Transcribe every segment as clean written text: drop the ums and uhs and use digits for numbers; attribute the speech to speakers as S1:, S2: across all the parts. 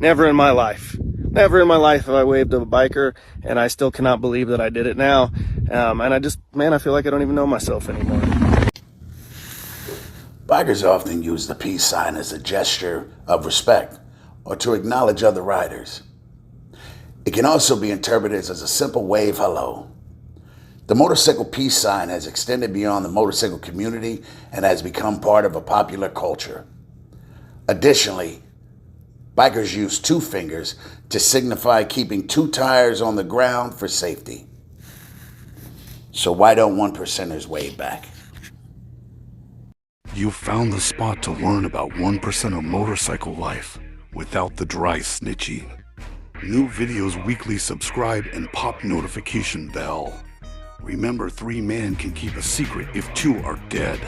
S1: Never in my life. Never in my life have I waved a biker, and I still cannot believe that I did it now. And I feel like I don't even know myself anymore.
S2: Bikers often use the peace sign as a gesture of respect or to acknowledge other riders. It can also be interpreted as a simple wave hello. The motorcycle peace sign has extended beyond the motorcycle community and has become part of a popular culture. Additionally, bikers use two fingers to signify keeping two tires on the ground for safety. So why don't one percenters wave back?
S3: You found the spot to learn about 1% of motorcycle life without the dry snitching. New videos weekly, subscribe and pop notification bell. Remember, 3 men can keep a secret if 2 are dead.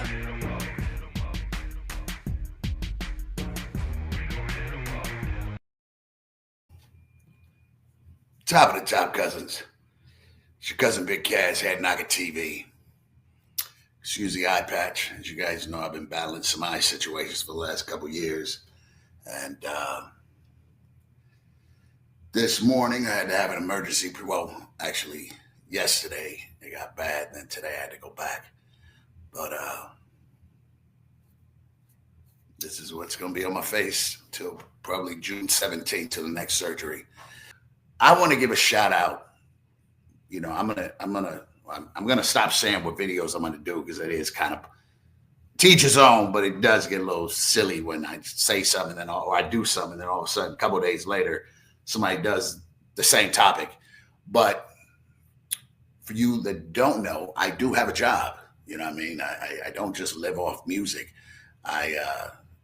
S2: Top of the top, cousins. It's your cousin Big Cass, Head Knocker TV. Excuse the eye patch. As you guys know, I've been battling some eye situations for the last couple years. And this morning I had to have an emergency. Well, actually, yesterday it got bad. Then today I had to go back. But this is what's going to be on my face till probably June 17th to the next surgery. I want to give a shout out. You know, I'm gonna stop saying what videos I'm gonna do because it is kind of teach his own, but it does get a little silly when I say something or I do something, then all of a sudden, a couple of days later, somebody does the same topic. But for you that don't know, I do have a job. You know what I mean? I don't just live off music. I'm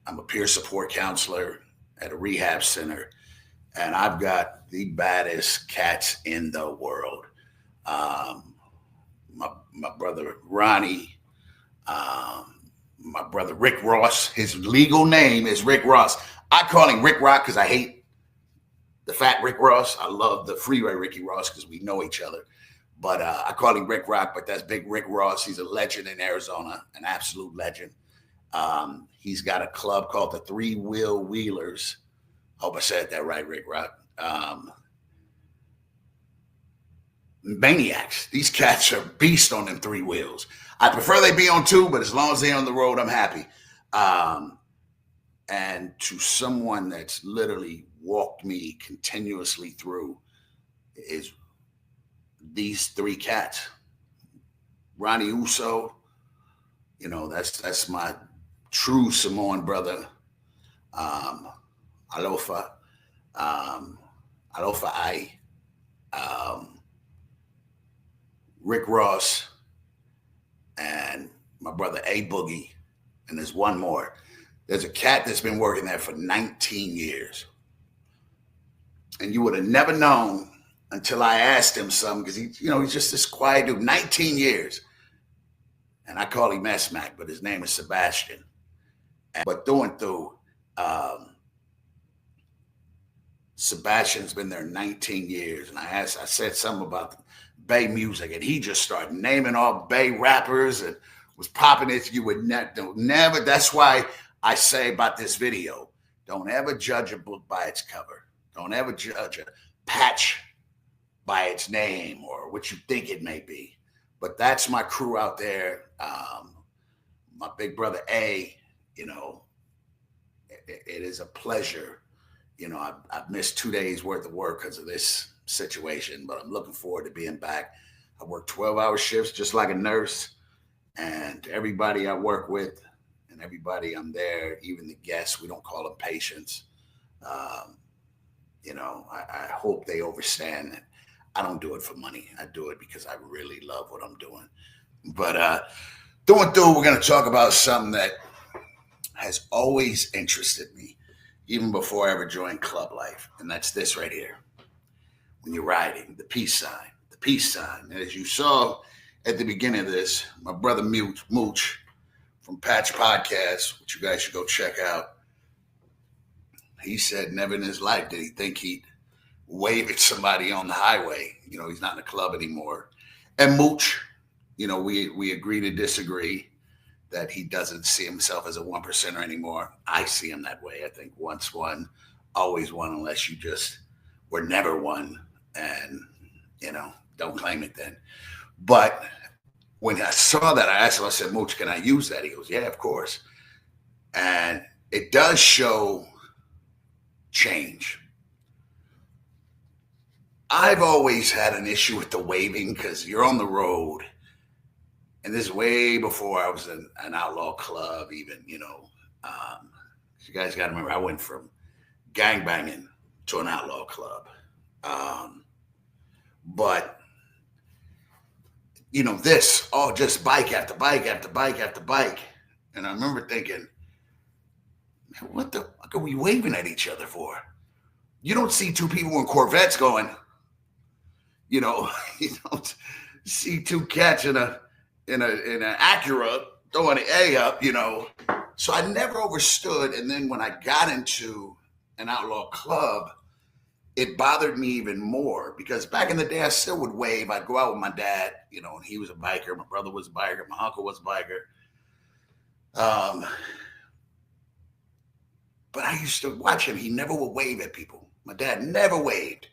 S2: a peer support counselor at a rehab center, and I've got the baddest cats in the world. My brother Ronnie, my brother Rick Ross. His legal name is Rick Ross. I call him Rick Rock because I hate the fat Rick Ross. I love the freeway Ricky Ross because we know each other. But I call him Rick Rock, but that's Big Rick Ross. He's a legend in Arizona, an absolute legend. He's got a club called the Three Wheel Wheelers. Hope I said that right, Rick Rock. Maniacs. These cats are beasts on them 3 wheels. I prefer they be on 2, but as long as they're on the road, I'm happy. And to someone that's literally walked me continuously through is these 3 cats. Ronnie Uso, you know, that's my true Samoan brother. Alofa I. Rick Ross, and my brother A Boogie, and there's one more. There's a cat that's been working there for 19 years. And you would have never known until I asked him something, because he's just this quiet dude, 19 years. And I call him S-Mac, but his name is Sebastian. But through, Sebastian's been there 19 years. And I said something about Bay music, and he just started naming all Bay rappers and was popping it. You would never. That's why I say about this video, don't ever judge a book by its cover. Don't ever judge a patch by its name or what you think it may be. But that's my crew out there. My big brother A, it is a pleasure. I've missed 2 days worth of work because of this situation, but I'm looking forward to being back. I work 12-hour shifts just like a nurse, and everybody I work with and everybody I'm there, even the guests, we don't call them patients. I hope they understand that I don't do it for money. I do it because I really love what I'm doing. But through, we're going to talk about something that has always interested me, even before I ever joined club life, and that's this right here. When you're riding, the peace sign. And as you saw at the beginning of this, my brother Mooch from Patch Podcast, which you guys should go check out, he said never in his life did he think he'd wave at somebody on the highway. He's not in the club anymore. And Mooch, we agree to disagree that he doesn't see himself as a 1%er anymore. I see him that way. I think once one, always one unless you just were never one and, don't claim it then. But when I saw that, I asked him, I said, Mooch, can I use that? He goes, yeah, of course. And it does show change. I've always had an issue with the waving because you're on the road. And this is way before I was in an outlaw club, even, you guys got to remember, I went from gangbanging to an outlaw club. But, this all just bike after bike after bike after bike. And I remember thinking, man, what the fuck are we waving at each other for? You don't see two people in Corvettes going, you don't see two cats in an Acura throwing an A up, So I never understood. And then when I got into an outlaw club, it bothered me even more because back in the day, I still would wave. I'd go out with my dad, and he was a biker. My brother was a biker. My uncle was a biker. But I used to watch him. He never would wave at people. My dad never waved.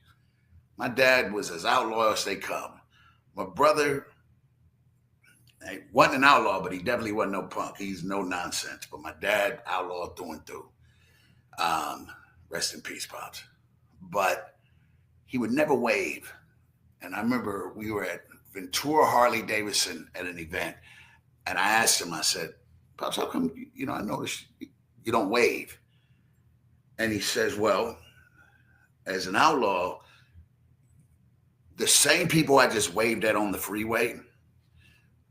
S2: My dad was as outlaw as they come. My brother, he wasn't an outlaw, but he definitely wasn't no punk. He's no nonsense. But my dad, outlaw through and through. Rest in peace, Pops. But he would never wave. And I remember we were at Ventura Harley Davidson at an event. And I asked him, I said, Pops, how come, I noticed you don't wave? And he says, well, as an outlaw, the same people I just waved at on the freeway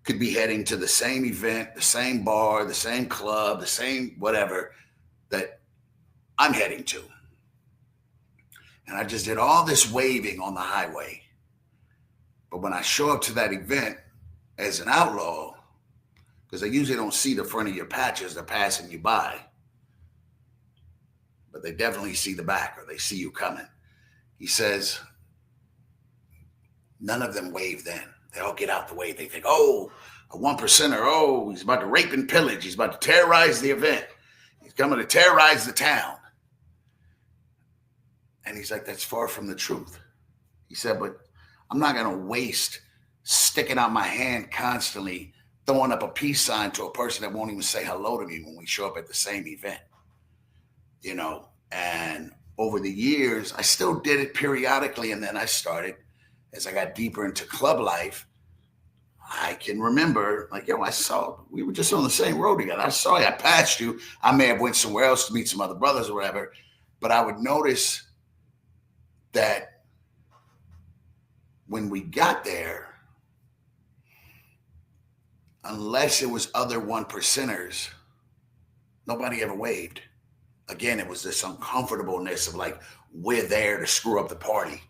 S2: could be heading to the same event, the same bar, the same club, the same whatever that I'm heading to. And I just did all this waving on the highway. But when I show up to that event as an outlaw, because they usually don't see the front of your patches, they're passing you by. But they definitely see the back or they see you coming. He says, none of them wave then. They all get out the way. They think, oh, a 1%er, oh, he's about to rape and pillage. He's about to terrorize the event. He's coming to terrorize the town. And he's like, that's far from the truth. He said, but I'm not going to waste sticking out my hand constantly, throwing up a peace sign to a person that won't even say hello to me when we show up at the same event. And over the years, I still did it periodically. And then I started, as I got deeper into club life, I can remember, like, we were just on the same road together. I saw you, I passed you. I may have went somewhere else to meet some other brothers or whatever, but I would notice that when we got there, unless it was other 1%ers, nobody ever waved. Again, it was this uncomfortableness of like, we're there to screw up the party.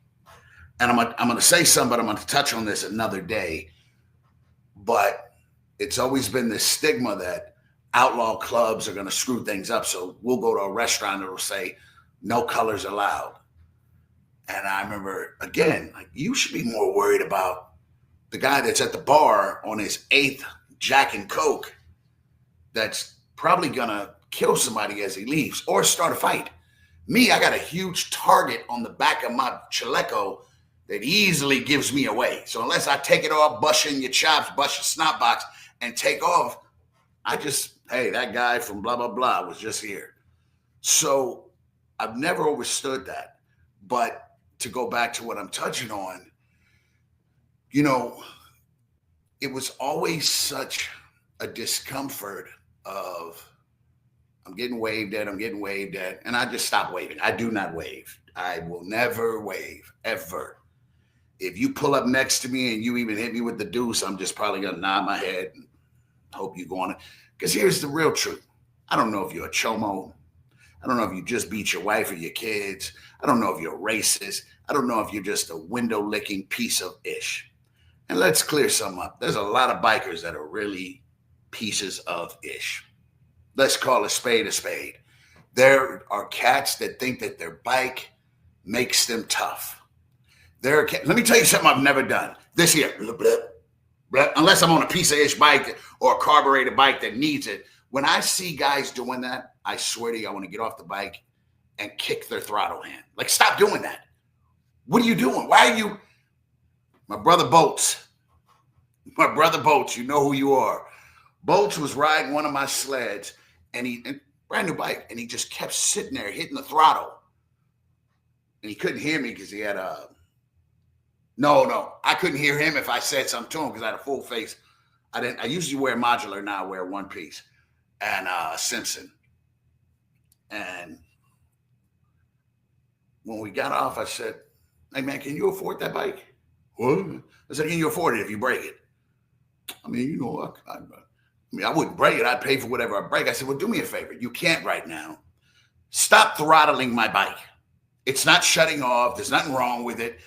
S2: And I'm going to say something, but I'm going to touch on this another day. But it's always been this stigma that outlaw clubs are going to screw things up. So we'll go to a restaurant that will say, no colors allowed. And I remember, again, like, you should be more worried about the guy that's at the bar on his 8th Jack and Coke that's probably going to kill somebody as he leaves or start a fight. Me, I got a huge target on the back of my chaleco that easily gives me away. So unless I take it off, bust in your chops, bust your snot box, and take off, hey, that guy from blah, blah, blah was just here. So I've never understood that. But to go back to what I'm touching on, it was always such a discomfort of, I'm getting waved at, and I just stopped waving. I do not wave. I will never wave, ever. If you pull up next to me and you even hit me with the deuce, I'm just probably going to nod my head and hope you go on it. Because here's the real truth. I don't know if you're a chomo. I don't know if you just beat your wife or your kids. I don't know if you're a racist. I don't know if you're just a window-licking piece of ish. And let's clear some up. There's a lot of bikers that are really pieces of ish. Let's call a spade a spade. There are cats that think that their bike makes them tough. Let me tell you something I've never done. This here, unless I'm on a piece of ish bike or a carbureted bike that needs it. When I see guys doing that, I swear to you, I want to get off the bike and kick their throttle hand. Like, stop doing that. What are you doing? Why are you? My brother Bolts, you know who you are. Bolts was riding one of my sleds, and brand new bike, and he just kept sitting there hitting the throttle. And he couldn't hear me because he had a I couldn't hear him if I said something to him because I had a full face. I usually wear modular, now I wear one piece. And Simpson. And when we got off, I said, "Hey man, can you afford that bike?" "What?" I said, "Can you afford it if you break it?" "I mean, you know, I wouldn't break it. I'd pay for whatever I break." I said, "Well, do me a favor. You can't right now. Stop throttling my bike. It's not shutting off. There's nothing wrong with it.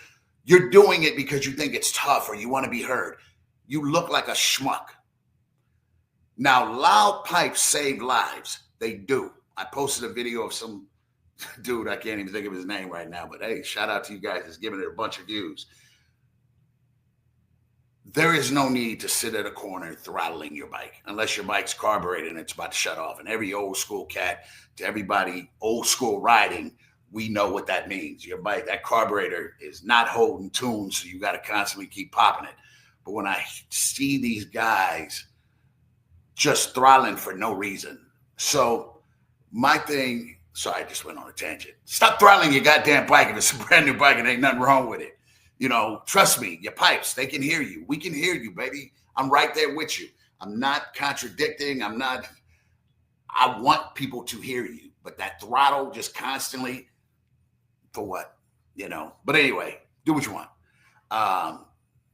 S2: You're doing it because you think it's tough or you want to be heard. You look like a schmuck." Now, loud pipes save lives. They do. I posted a video of some dude, I can't even think of his name right now, but hey, shout out to you guys. It's giving it a bunch of views. There is no need to sit at a corner throttling your bike unless your bike's carbureted and it's about to shut off. And every old school cat, to everybody old school riding, we know what that means. Your bike, that carburetor is not holding tune, so you got to constantly keep popping it. But when I see these guys just throttling for no reason. So my thing, sorry, I just went on a tangent. Stop throttling your goddamn bike. If it's a brand new bike and ain't nothing wrong with it. You know, trust me, your pipes, they can hear you. We can hear you, baby. I'm right there with you. I'm not contradicting. I want people to hear you. But that throttle just constantly, for what? You know, but anyway, do what you want.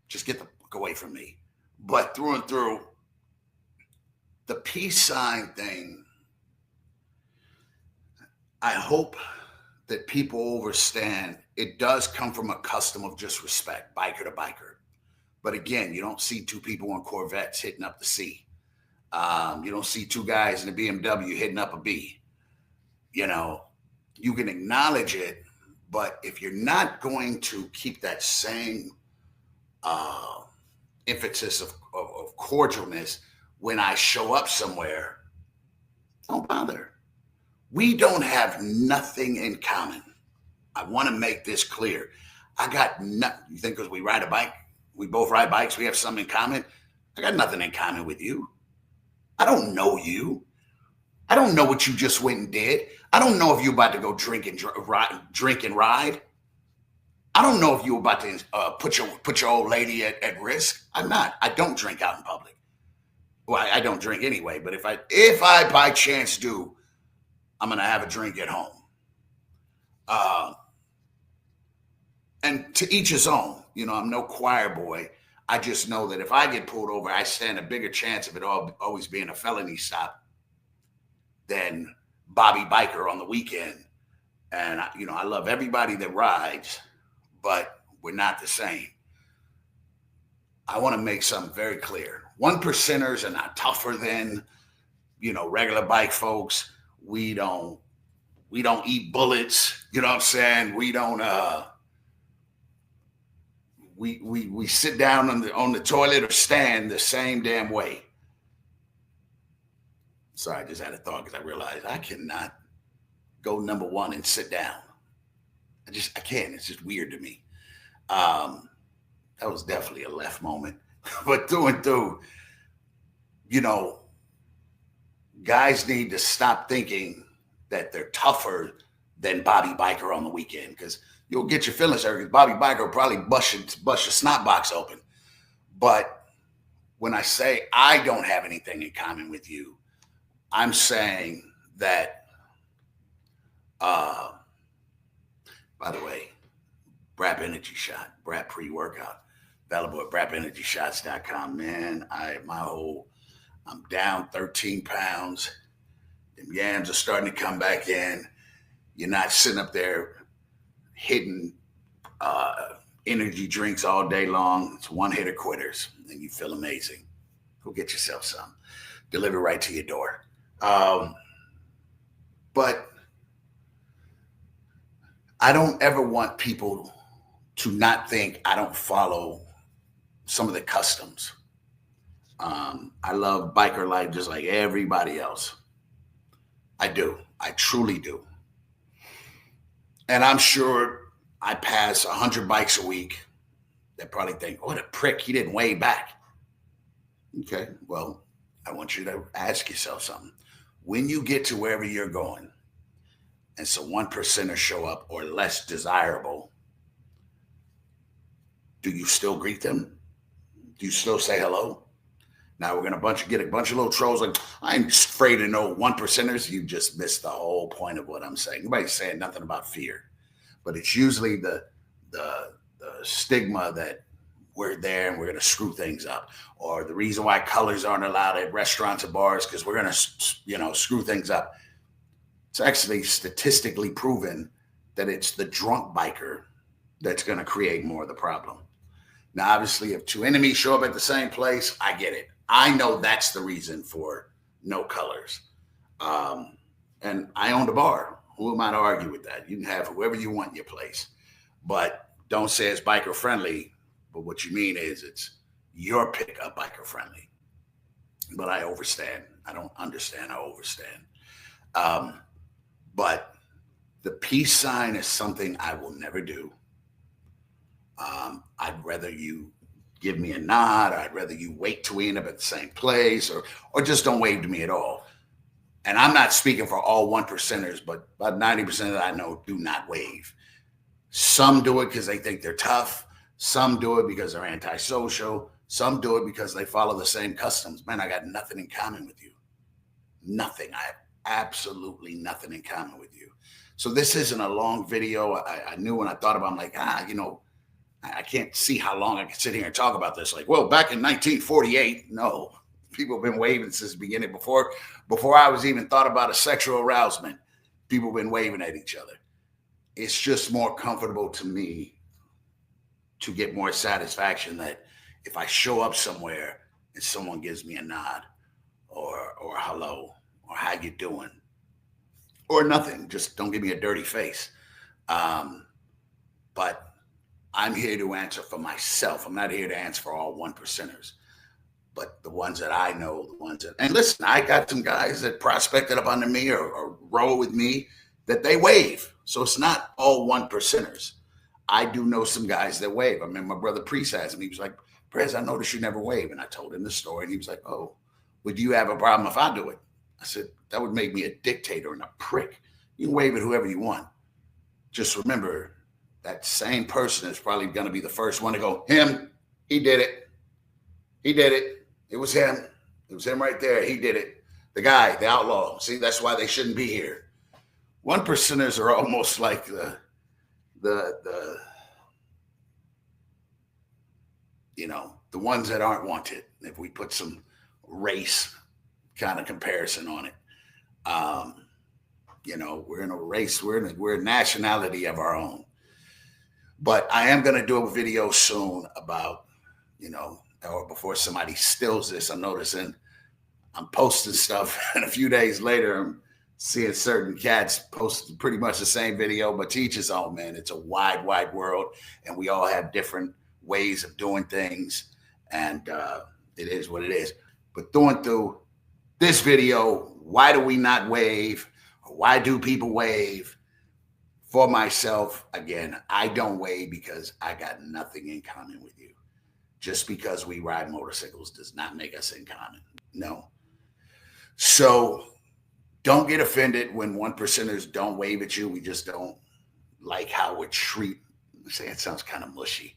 S2: Just get the fuck away from me. But through and through, the peace sign thing, I hope that people understand it does come from a custom of just respect, biker to biker. But again, you don't see two people on Corvettes hitting up the C. You don't see two guys in a BMW hitting up a B. You know, you can acknowledge it, but if you're not going to keep that same emphasis of cordialness when I show up somewhere, don't bother. We don't have nothing in common. I want to make this clear. I got nothing. You think because we ride a bike, we both ride bikes, we have something in common? I got nothing in common with you. I don't know you. I don't know what you just went and did. I don't know if you're about to go drink and ride. I don't know if you're about to put your old lady at risk. I'm not. I don't drink out in public. Well, I don't drink anyway, but if I by chance do, I'm going to have a drink at home. And to each his own. You know, I'm no choir boy. I just know that if I get pulled over, I stand a bigger chance of it always being a felony stop than Bobby Biker on the weekend. And, you know, I love everybody that rides, but we're not the same. I want to make something very clear. 1%ers are not tougher than, you know, regular bike folks. We don't eat bullets. You know what I'm saying? We don't, we sit down on the toilet or stand the same damn way. Sorry, I just had a thought because I realized I cannot go number one and sit down. I can't. It's just weird to me. That was definitely a left moment. But through and through, you know, guys need to stop thinking that they're tougher than Bobby Biker on the weekend, because you'll get your feelings hurt because Bobby Biker will probably bust your snot box open. But when I say I don't have anything in common with you, I'm saying that, by the way, Brap Energy Shot, Brap pre-workout, available at brapenergyshots.com. Man, I'm down 13 pounds. Them yams are starting to come back in. You're not sitting up there hitting energy drinks all day long. It's one hitter quitters, and you feel amazing. Go get yourself some. Deliver right to your door. But I don't ever want people to not think I don't follow some of the customs. I love biker life just like everybody else. I do. I truly do. And I'm sure I pass 100 bikes a week that probably think, what a prick, he didn't weigh back. Okay, well, I want you to ask yourself something. When you get to wherever you're going, and so 1%ers show up or less desirable, do you still greet them? Do you still say hello? Now we're gonna get a bunch of little trolls like, I'm afraid of no 1%ers. You just missed the whole point of what I'm saying. Nobody's saying nothing about fear, but it's usually the stigma that we're there and we're gonna screw things up, or the reason why colors aren't allowed at restaurants and bars because we're gonna screw things up. It's actually statistically proven that it's the drunk biker that's gonna create more of the problem. Now, obviously, if two enemies show up at the same place, I get it. I know that's the reason for no colors. And I owned a bar. Who am I to argue with that? You can have whoever you want in your place, but don't say it's biker friendly. But what you mean is it's your pickup biker friendly. But I overstand. I don't understand. I overstand. But the peace sign is something I will never do. I'd rather you give me a nod. I'd rather you wait till we end up at the same place, or just don't wave to me at all. And I'm not speaking for all 1%ers, but about 90% that I know do not wave. Some do it because they think they're tough. Some do it because they're antisocial. Some do it because they follow the same customs. Man, I got nothing in common with you. Nothing. I have absolutely nothing in common with you. So this isn't a long video. I knew when I thought about it, I'm like, I can't see how long I can sit here and talk about this. Like, well, back in 1948, no, people have been waving since the beginning. Before I was even thought about a sexual arousement, people have been waving at each other. It's just more comfortable to me to get more satisfaction that if I show up somewhere and someone gives me a nod or hello or how you doing or nothing, just don't give me a dirty face. But I'm here to answer for myself. I'm not here to answer for all 1%ers, but the ones that I know, the ones that, and listen, I got some guys that prospected up under me or roll with me that they wave. So it's not all 1%ers. I do know some guys that wave. I remember my brother Priest asked me, he was like, Prez, I noticed you never wave. And I told him the story and he was like, oh, would you have a problem if I do it? I said, that would make me a dictator and a prick. You can wave at whoever you want. Just remember, that same person is probably going to be the first one to go, him, he did it. He did it. It was him. It was him right there. He did it. The guy, the outlaw. See, that's why they shouldn't be here. 1%ers are almost like the ones that aren't wanted. If we put some race kind of comparison on it, we're in a race. We're a nationality of our own. But I am going to do a video soon about, or before somebody steals this. I'm noticing I'm posting stuff and a few days later, I'm seeing certain cats post pretty much the same video, but to each his own, man. It's a wide, wide world and we all have different ways of doing things. And it is what it is. But going through this video, why do we not wave? Or why do people wave? For myself, again, I don't wave because I got nothing in common with you. Just because we ride motorcycles does not make us in common. No. So don't get offended when 1%ers don't wave at you. We just don't like how we treat. Say it sounds kind of mushy.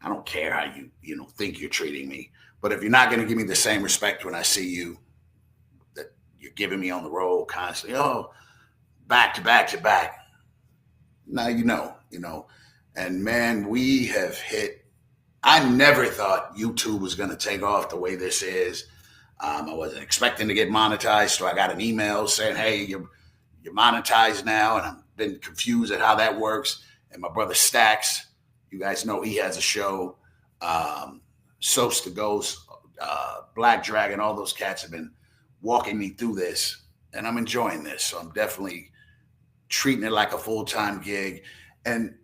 S2: I don't care how you think you're treating me. But if you're not going to give me the same respect when I see you, that you're giving me on the road constantly, back to back to back. Now, and man, we have hit, I never thought YouTube was going to take off the way this is. I wasn't expecting to get monetized. So I got an email saying, hey, you're monetized now. And I've been confused at how that works. And my brother Stacks, you guys know he has a show, Soast the Ghost, Black Dragon, all those cats have been walking me through this and I'm enjoying this. So I'm definitely treating it like a full-time gig. And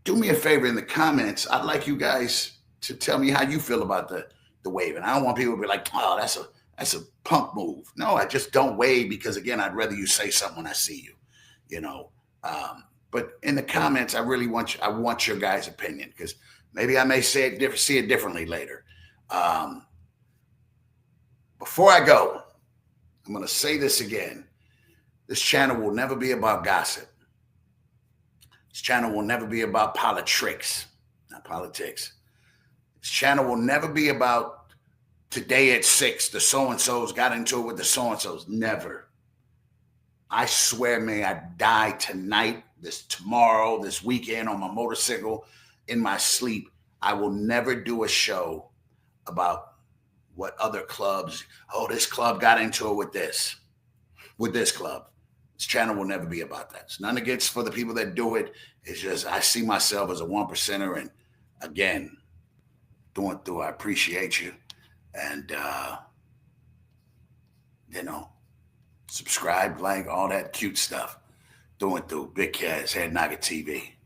S2: do me a favor in the comments. I'd like you guys to tell me how you feel about the waving. I don't want people to be like, oh, that's a punk move. No, I just don't wave because again, I'd rather you say something when I see you. But in the comments, I really want your guys' opinion, because maybe I may see it differently later. Before I go, I'm going to say this again. This channel will never be about gossip. This channel will never be about politics, not politics. This channel will never be about today at 6, the so-and-sos got into it with the so-and-sos. Never. I swear, may I die tonight, tomorrow, this weekend on my motorcycle, in my sleep. I will never do a show about what other clubs, oh, this club got into it with this club. This channel will never be about that. It's none against for the people that do it. It's just I see myself as a 1%er, and again, I appreciate you. And subscribe, like, all that cute stuff. Big Cats, Head Nugget TV.